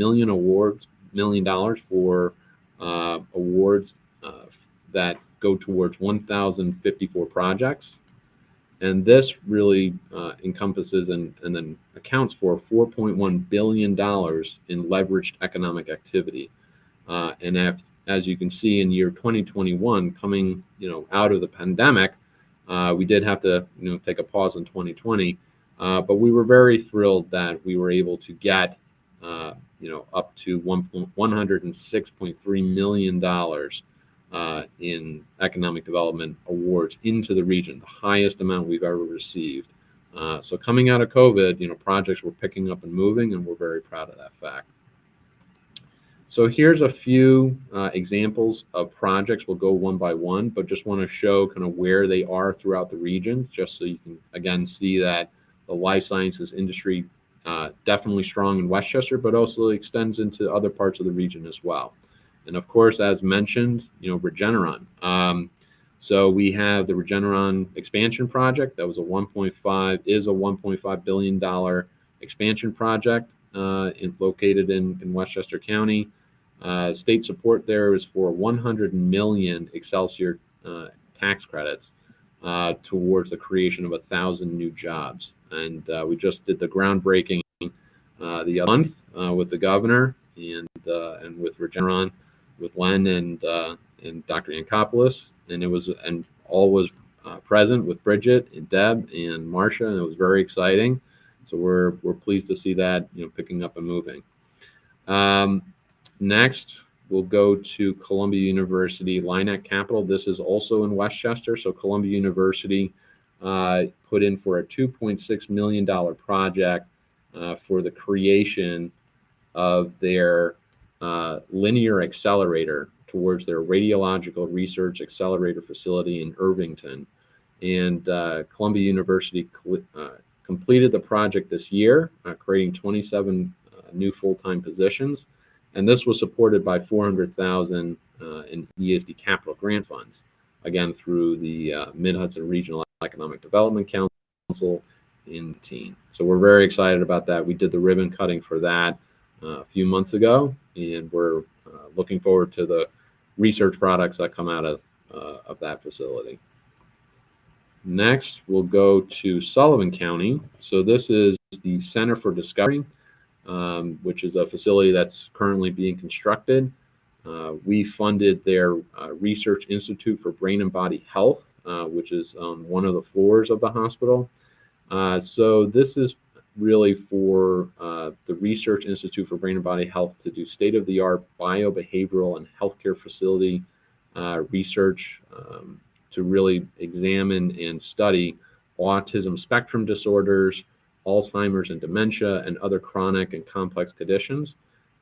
million for awards that go towards 1,054 projects. And this really encompasses and then accounts for $4.1 billion in leveraged economic activity. And as you can see in year 2021, coming out of the pandemic, we did have to take a pause in 2020, but we were very thrilled that we were able to get up to $106.3 million in economic development awards into the region, the highest amount we've ever received. So coming out of COVID, projects were picking up and moving, and we're very proud of that fact. So here's a few examples of projects. We'll go one by one, but just want to show kind of where they are throughout the region, just so you can, again, see that the life sciences industry definitely strong in Westchester, but also extends into other parts of the region as well. And of course, as mentioned, Regeneron. So we have the Regeneron expansion project. That was a $1.5 billion expansion project located in Westchester County. State support there is for 100 million Excelsior tax credits towards the creation of 1,000 new jobs. And we just did the groundbreaking the other month with the governor and with Regeneron, with Len and Dr. Yankopoulos, and all was present with Bridget and Deb and Marcia, and it was very exciting. So we're pleased to see that picking up and moving. Next, we'll go to Columbia University Lineac Capital. This is also in Westchester. So Columbia University put in for a $2.6 million project for the creation of their linear accelerator towards their radiological research accelerator facility in Irvington. And Columbia University completed the project this year, creating 27 new full-time positions. And this was supported by $400,000 in ESD capital grant funds, again, through the Mid-Hudson Regional Economic Development Council in teen. So we're very excited about that. We did the ribbon cutting for that a few months ago, and we're looking forward to the research products that come out of that facility. Next, we'll go to Sullivan County. So this is the Center for Discovery, which is a facility that's currently being constructed. We funded their Research Institute for Brain and Body Health, which is on one of the floors of the hospital. So this is really for the Research Institute for Brain and Body Health to do state-of-the-art biobehavioral and healthcare facility research to really examine and study autism spectrum disorders, Alzheimer's and dementia, and other chronic and complex conditions.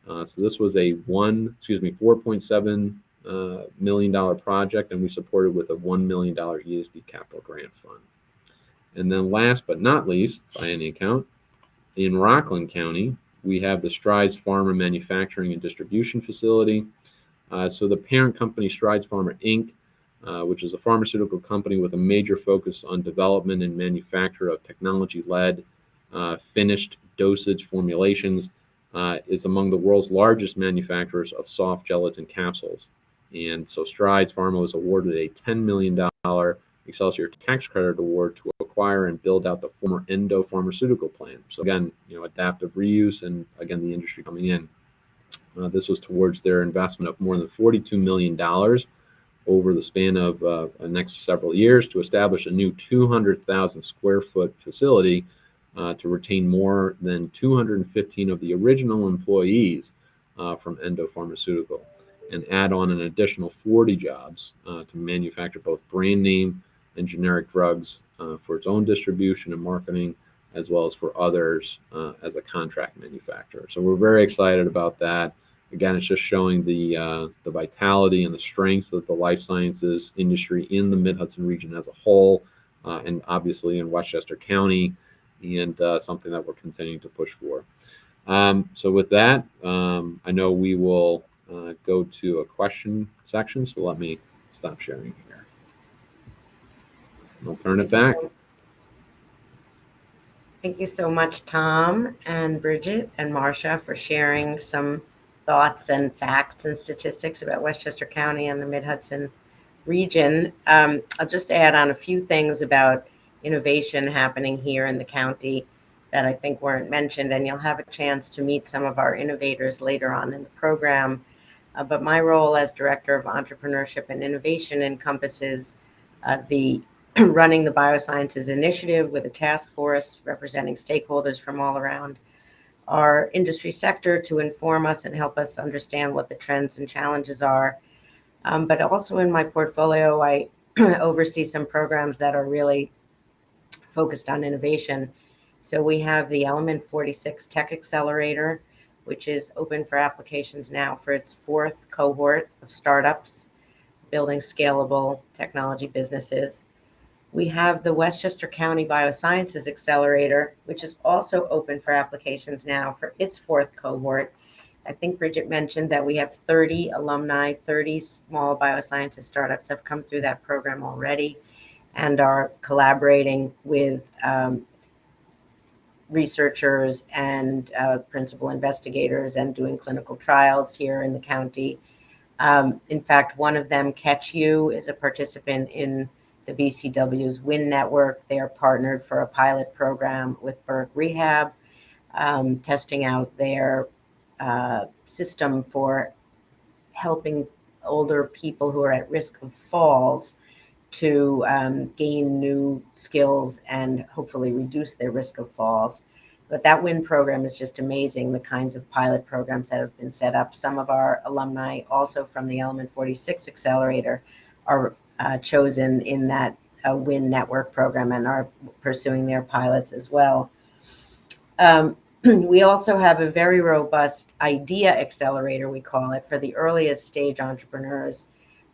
So this was a $4.7 million project, and we supported with a $1 million ESD capital grant fund. And then last but not least, by any account, in Rockland County, we have the Strides Pharma Manufacturing and Distribution Facility. So the parent company, Strides Pharma, Inc., which is a pharmaceutical company with a major focus on development and manufacture of technology-led finished dosage formulations, is among the world's largest manufacturers of soft gelatin capsules. And so Strides Pharma was awarded a $10 million Excelsior tax credit award to acquire and build out the former Endo pharmaceutical plant. So again, adaptive reuse, and again, the industry coming in. This was towards their investment of more than $42 million over the span of the next several years to establish a new 200,000 square foot facility to retain more than 215 of the original employees from Endo Pharmaceutical, and add on an additional 40 jobs to manufacture both brand name and generic drugs for its own distribution and marketing, as well as for others as a contract manufacturer. So we're very excited about that. Again, it's just showing the vitality and the strength of the life sciences industry in the Mid-Hudson region as a whole, and obviously in Westchester County, and something that we're continuing to push for. So with that, I know we will go to a question section, so let me stop sharing here. I'll turn it back. Thank you so much, Tom and Bridget and Marcia, for sharing some thoughts and facts and statistics about Westchester County and the Mid-Hudson region. I'll just add on a few things about innovation happening here in the county that I think weren't mentioned, and you'll have a chance to meet some of our innovators later on in the program. But my role as Director of Entrepreneurship and Innovation encompasses the running the Biosciences Initiative with a task force representing stakeholders from all around our industry sector to inform us and help us understand what the trends and challenges are. But also in my portfolio, I oversee some programs that are really focused on innovation. So we have the Element 46 Tech Accelerator, which is open for applications now for its fourth cohort of startups building scalable technology businesses. We have the Westchester County Biosciences Accelerator, which is also open for applications now for its fourth cohort I think Bridget mentioned that we have 30 alumni, 30 small biosciences startups have come through that program already and are collaborating with researchers and principal investigators and doing clinical trials here in the county. In fact, one of them, Catch You, is a participant in the BCW's WIN network. They are partnered for a pilot program with Burke Rehab, testing out their system for helping older people who are at risk of falls to gain new skills and hopefully reduce their risk of falls. But that WIN program is just amazing, the kinds of pilot programs that have been set up. Some of our alumni also from the Element 46 Accelerator are chosen in that WIN network program and are pursuing their pilots as well. We also have a very robust idea accelerator, we call it, for the earliest stage entrepreneurs.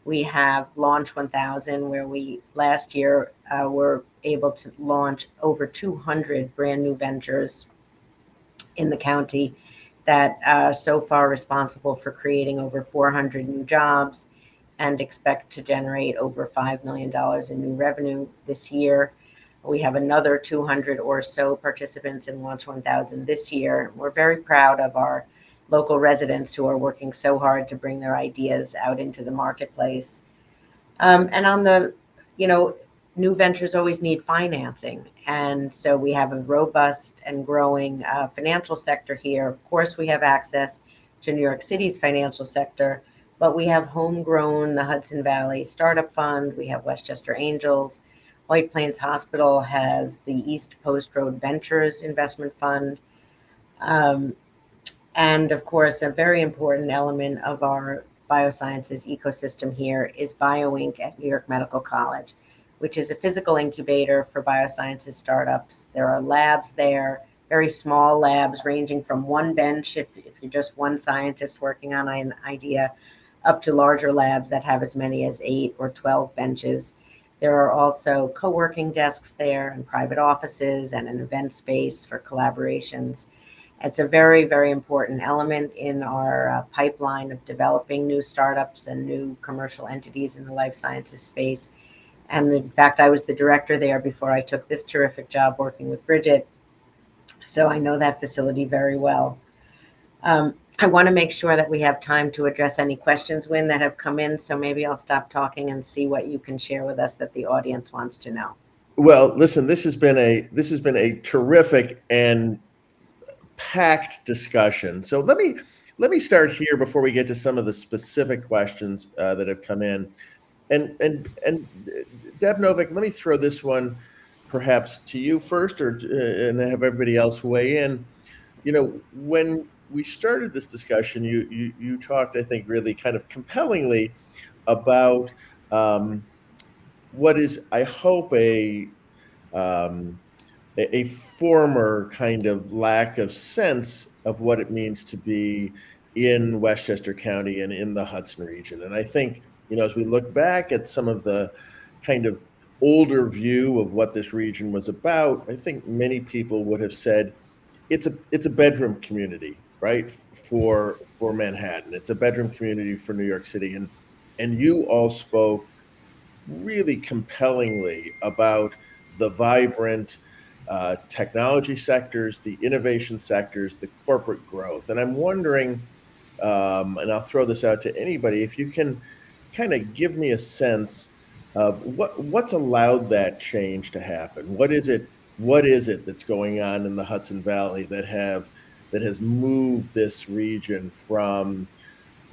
We have Launch 1000, where we last year were able to launch over 200 brand new ventures in the county that are so far responsible for creating over 400 new jobs and expect to generate over $5 million in new revenue this year. We have another 200 or so participants in Launch 1000 this year. We're very proud of our local residents who are working so hard to bring their ideas out into the marketplace. And on the, new ventures always need financing. And so we have a robust and growing financial sector here. Of course, we have access to New York City's financial sector, but we have homegrown, the Hudson Valley Startup Fund. We have Westchester Angels. White Plains Hospital has the East Post Road Ventures Investment Fund. And of course, a very important element of our biosciences ecosystem here is BioInc at New York Medical College, which is a physical incubator for biosciences startups. There are labs there, very small labs ranging from one bench, if you're just one scientist working on an idea, up to larger labs that have as many as 8 or 12 benches. There are also co-working desks there and private offices and an event space for collaborations. It's a very, very important element in our pipeline of developing new startups and new commercial entities in the life sciences space. And in fact, I was the director there before I took this terrific job working with Bridget. So I know that facility very well. I want to make sure that we have time to address any questions, Wynn, that have come in. So maybe I'll stop talking and see what you can share with us that the audience wants to know. Well, listen, this has been a terrific and packed discussion. So let me start here before we get to some of the specific questions that have come in. And Deb Novick, let me throw this one perhaps to you first, and then have everybody else weigh in. When we started this discussion, you talked, I think, really kind of compellingly about what is, I hope, a former kind of lack of sense of what it means to be in Westchester County and in the Hudson region. And I think, as we look back at some of the kind of older view of what this region was about, I think many people would have said it's a bedroom community, right, for Manhattan. It's a bedroom community for New York City. And you all spoke really compellingly about the vibrant technology sectors, the innovation sectors, the corporate growth. And I'm wondering, and I'll throw this out to anybody, if you can kind of give me a sense of what's allowed that change to happen. What is it that's going on in the Hudson Valley that has moved this region from,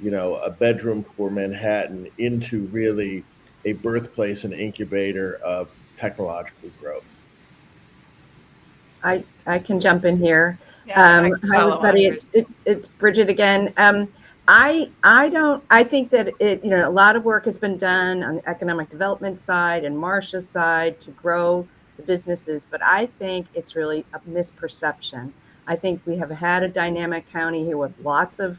a bedroom for Manhattan into really a birthplace and incubator of technological growth? I can jump in here. Yeah, Hi everybody, it's Bridget again. I think that a lot of work has been done on the economic development side and Marcia's side to grow the businesses, but I think it's really a misperception. I think we have had a dynamic county here with lots of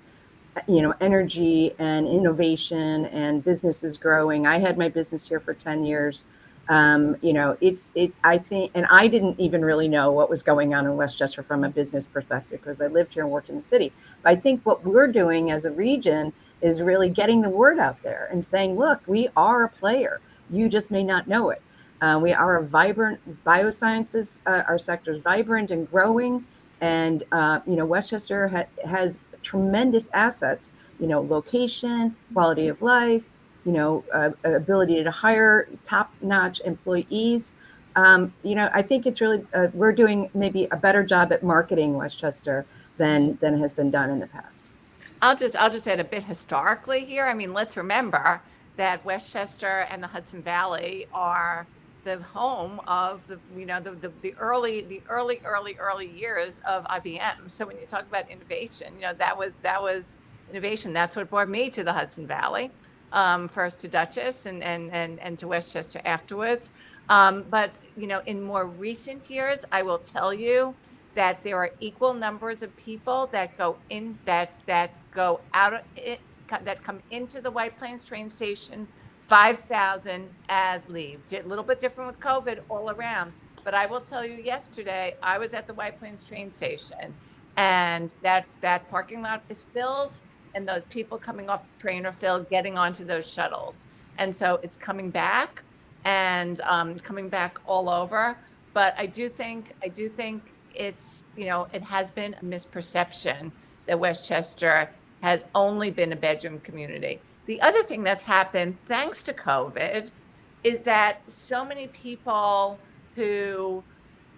energy and innovation and businesses growing. I had my business here for 10 years. I think, and I didn't even really know what was going on in Westchester from a business perspective because I lived here and worked in the city. But I think what we're doing as a region is really getting the word out there and saying, look, we are a player. You just may not know it. We are a vibrant biosciences. Our sector is vibrant and growing. And, Westchester has tremendous assets, location, quality of life, ability to hire top-notch employees. I think it's really we're doing maybe a better job at marketing Westchester than has been done in the past. I'll just add a bit historically here. I mean, let's remember that Westchester and the Hudson Valley are the home of the early years of IBM. So when you talk about innovation, that was innovation. That's what brought me to the Hudson Valley, first to Dutchess and to Westchester afterwards. But in more recent years, I will tell you that there are equal numbers of people that go in that go out of it, that come into the White Plains train station, 5,000 as leave. A little bit different with COVID all around. But I will tell you, yesterday I was at the White Plains train station, and that parking lot is filled, and those people coming off the train are filled, getting onto those shuttles. And so it's coming back, and coming back all over. But I do think it's, it has been a misperception that Westchester has only been a bedroom community. The other thing that's happened thanks to COVID is that so many people who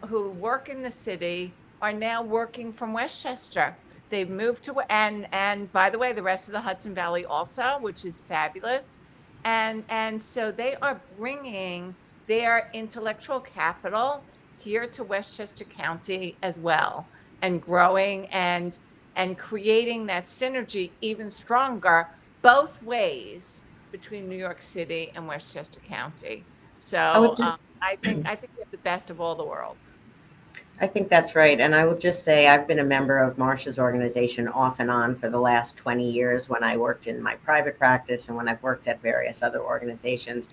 work in the city are now working from Westchester. They've moved to, and by the way, the rest of the Hudson Valley also, which is fabulous. And so they are bringing their intellectual capital here to Westchester County as well, and growing and creating that synergy even stronger both ways between New York City and Westchester County. So I think we have the best of all the worlds. I think that's right. And I will just say I've been a member of Marcia's organization off and on for the last 20 years when I worked in my private practice and when I've worked at various other organizations.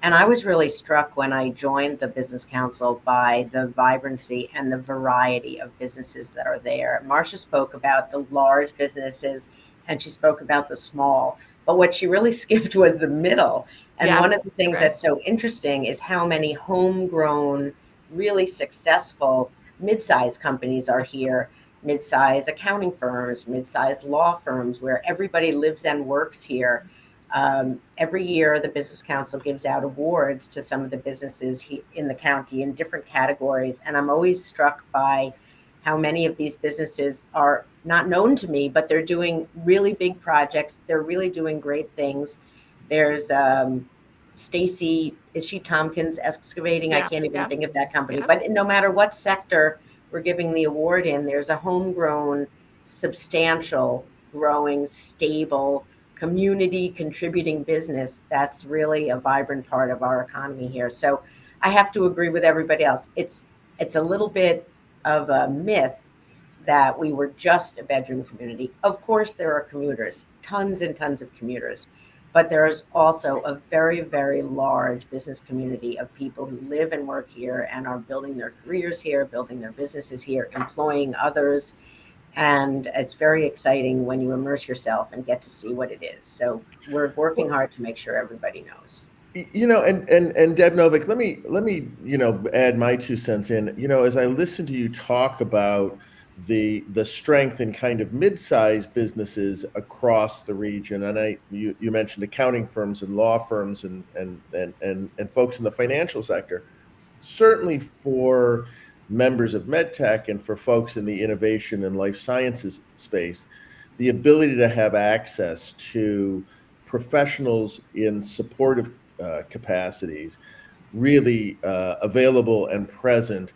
And I was really struck when I joined the Business Council by the vibrancy and the variety of businesses that are there. Marcia spoke about the large businesses and she spoke about the small. But what she really skipped was the middle. And one of the things that's so interesting is how many homegrown, really successful mid-sized companies are here, mid-sized accounting firms, mid-sized law firms, where everybody lives and works here. Every year, the Business Council gives out awards to some of the businesses in the county in different categories. And I'm always struck by how many of these businesses are not known to me, but they're doing really big projects. They're really doing great things. There's Stacy, is she Tompkins Excavating? I can't even think of that company. But no matter what sector we're giving the award in, there's a homegrown, substantial, growing, stable, community contributing business that's really a vibrant part of our economy here. So I have to agree with everybody else. It's a little bit of a myth that we were just a bedroom community. Of course, there are commuters, tons and tons of commuters. But there is also a very, very large business community of people who live and work here and are building their careers here, building their businesses here, employing others. And it's very exciting when you immerse yourself and get to see what it is. So we're working hard to make sure everybody knows. And Deb Novick, let me add my 2 cents in. As I listen to you talk about the strength in kind of mid-sized businesses across the region, and you mentioned accounting firms and law firms and folks in the financial sector. Certainly for members of MedTech and for folks in the innovation and life sciences space, the ability to have access to professionals in supportive capacities really available and present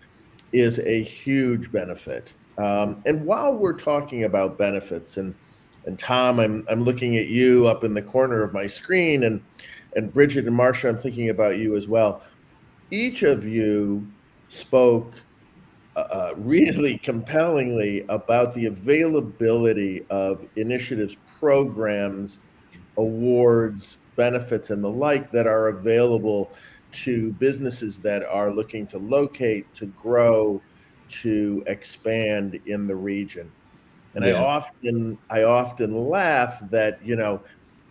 is a huge benefit. And while we're talking about benefits, and Tom, I'm looking at you up in the corner of my screen, and Bridget and Marcia, I'm thinking about you as well. Each of you spoke really compellingly about the availability of initiatives, programs, awards, benefits, and the like that are available to businesses that are looking to locate, to grow, to expand in the region. And Yeah. I often laugh that,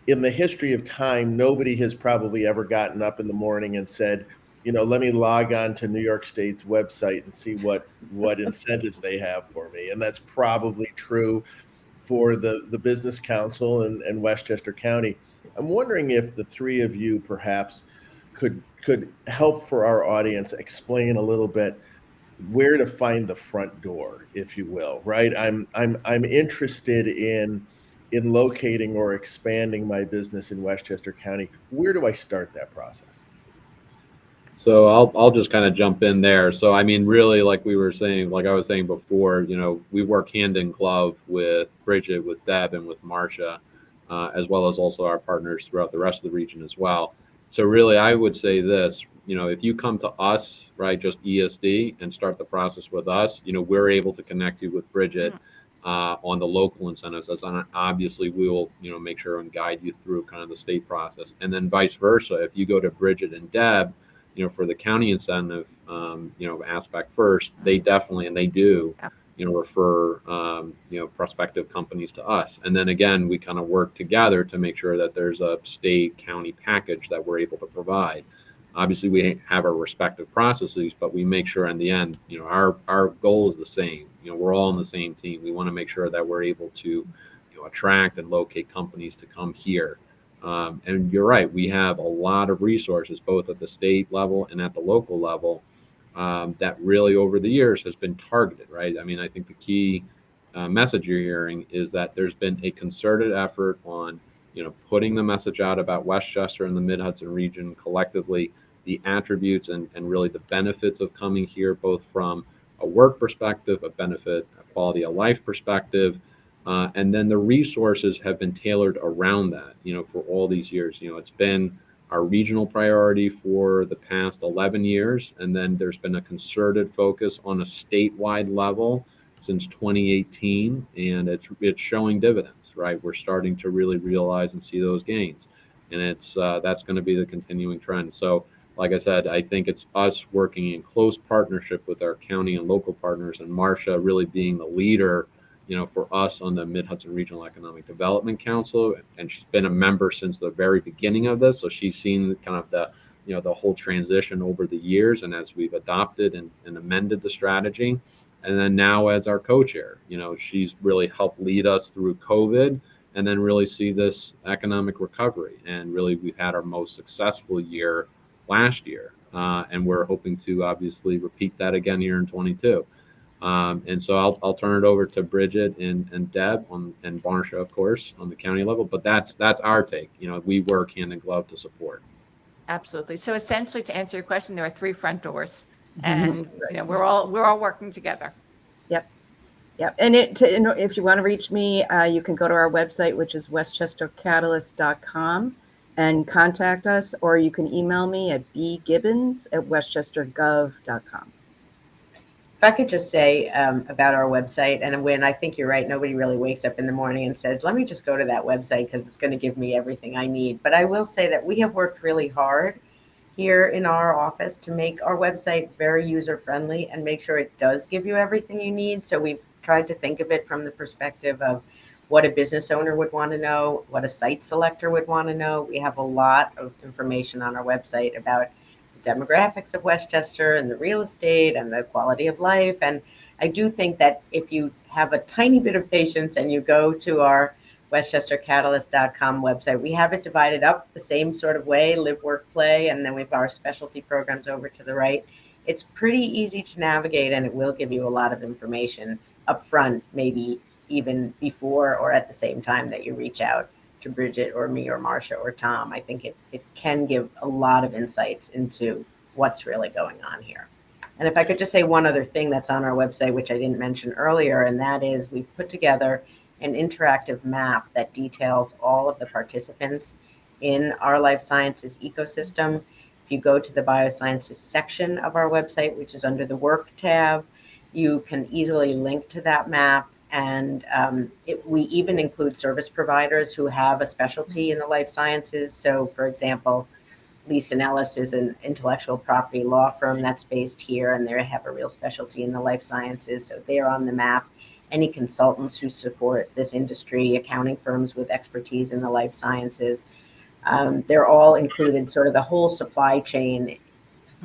in the history of time, nobody has probably ever gotten up in the morning and said, let me log on to New York State's website and see what incentives they have for me. And that's probably true for the Business Council and Westchester County. I'm wondering if the three of you perhaps could help for our audience explain a little bit where to find the front door, if you will, right? I'm interested in locating or expanding my business in Westchester County. Where do I start that process? So I'll just kind of jump in there. So I mean, really, like we were saying, like I was saying before, we work hand in glove with Bridget, with Deb, and with Marcia, as well as also our partners throughout the rest of the region as well. So really, I would say this, if you come to us, right, just ESD and start the process with us, we're able to connect you with Bridget on the local incentives. As obviously we will, make sure and guide you through kind of the state process, and then vice versa. If you go to Bridget and Deb, for the county incentive, aspect first, they definitely, and they do, refer, prospective companies to us. And then again, we kind of work together to make sure that there's a state county package that we're able to provide. Obviously, we have our respective processes, but we make sure in the end, our goal is the same. We're all on the same team. We want to make sure that we're able to, attract and locate companies to come here. And you're right, we have a lot of resources, both at the state level and at the local level, that really over the years has been targeted, right? I mean, I think the key message you're hearing is that there's been a concerted effort on, putting the message out about Westchester and the Mid-Hudson region collectively, the attributes and really the benefits of coming here, both from a work perspective, a benefit, a quality of life perspective. And then the resources have been tailored around that, for all these years. It's been our regional priority for the past 11 years. And then there's been a concerted focus on a statewide level since 2018. And it's showing dividends, right? We're starting to really realize and see those gains. And that's going to be the continuing trend. So, like I said, I think it's us working in close partnership with our county and local partners, and Marcia really being the leader, for us on the Mid-Hudson Regional Economic Development Council. And she's been a member since the very beginning of this. So she's seen kind of the whole transition over the years, and as we've adopted and amended the strategy. And then now as our co-chair, she's really helped lead us through COVID and then really see this economic recovery. And really, we've had our most successful year last year. And we're hoping to obviously repeat that again here in 22. And so I'll turn it over to Bridget and Deb and Marcia, of course, on the county level. But that's our take. We work hand in glove to support. Absolutely. So essentially, to answer your question, there are three front doors, and we're all working together. Yep. And if you want to reach me, you can go to our website, which is westchestercatalyst.com, and contact us, or you can email me at bgibbons@westchestergov.com. If I could just say about our website, and when I think you're right, nobody really wakes up in the morning and says, let me just go to that website because it's going to give me everything I need. But I will say that we have worked really hard here in our office to make our website very user-friendly and make sure it does give you everything you need. So we've tried to think of it from the perspective of what a business owner would want to know, what a site selector would want to know. We have a lot of information on our website about the demographics of Westchester and the real estate and the quality of life. And I do think that if you have a tiny bit of patience and you go to our westchestercatalyst.com website, we have it divided up the same sort of way, live, work, play, and then we have our specialty programs over to the right. It's pretty easy to navigate, and it will give you a lot of information up front, maybe even before or at the same time that you reach out to Bridget or me or Marcia or Tom. I think it can give a lot of insights into what's really going on here. And if I could just say one other thing that's on our website, which I didn't mention earlier, and that is we've put together an interactive map that details all of the participants in our life sciences ecosystem. If you go to the biosciences section of our website, which is under the work tab, you can easily link to that map. And we even include service providers who have a specialty in the life sciences. So, for example, Lisa Nellis is an intellectual property law firm that's based here, and they have a real specialty in the life sciences, so they're on the map. Any consultants who support this industry, accounting firms with expertise in the life sciences, they're all included, sort of the whole supply chain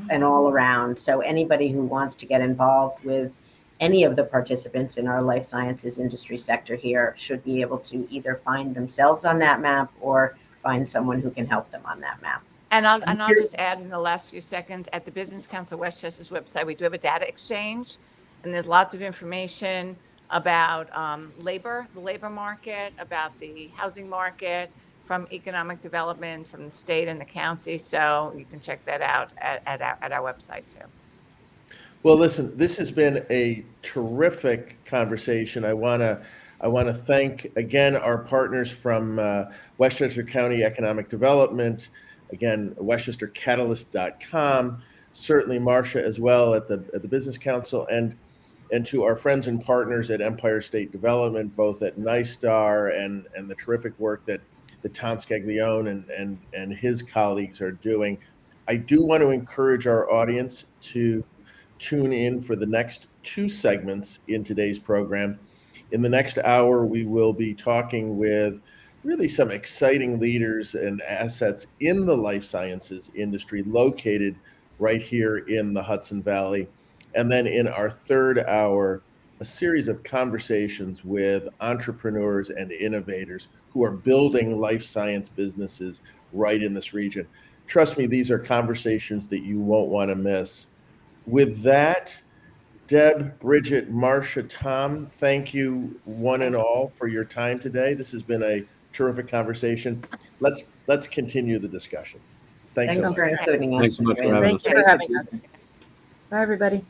and all around. So anybody who wants to get involved with any of the participants in our life sciences industry sector here should be able to either find themselves on that map or find someone who can help them on that map. And I'll just add in the last few seconds, at the Business Council of Westchester's website, we do have a data exchange, and there's lots of information about labor, the labor market, about the housing market, from economic development, from the state and the county. So you can check that out at our website too. Well, listen, this has been a terrific conversation. I want to thank again our partners from Westchester County Economic Development, again, westchestercatalyst.com, certainly Marcia as well at the Business Council, and to our friends and partners at Empire State Development, both at NYSTAR and the terrific work that Tom Scaglione and his colleagues are doing. I do want to encourage our audience to tune in for the next two segments in today's program. In the next hour, we will be talking with really some exciting leaders and assets in the life sciences industry located right here in the Hudson Valley. And then in our third hour, a series of conversations with entrepreneurs and innovators who are building life science businesses right in this region. Trust me, these are conversations that you won't want to miss. With that, Deb, Bridget, Marcia, Tom, thank you one and all for your time today. This has been a terrific conversation. Let's continue the discussion. Thanks so Thanks much. for including us. Thanks so much for having Thank us. you for having us. Bye, everybody.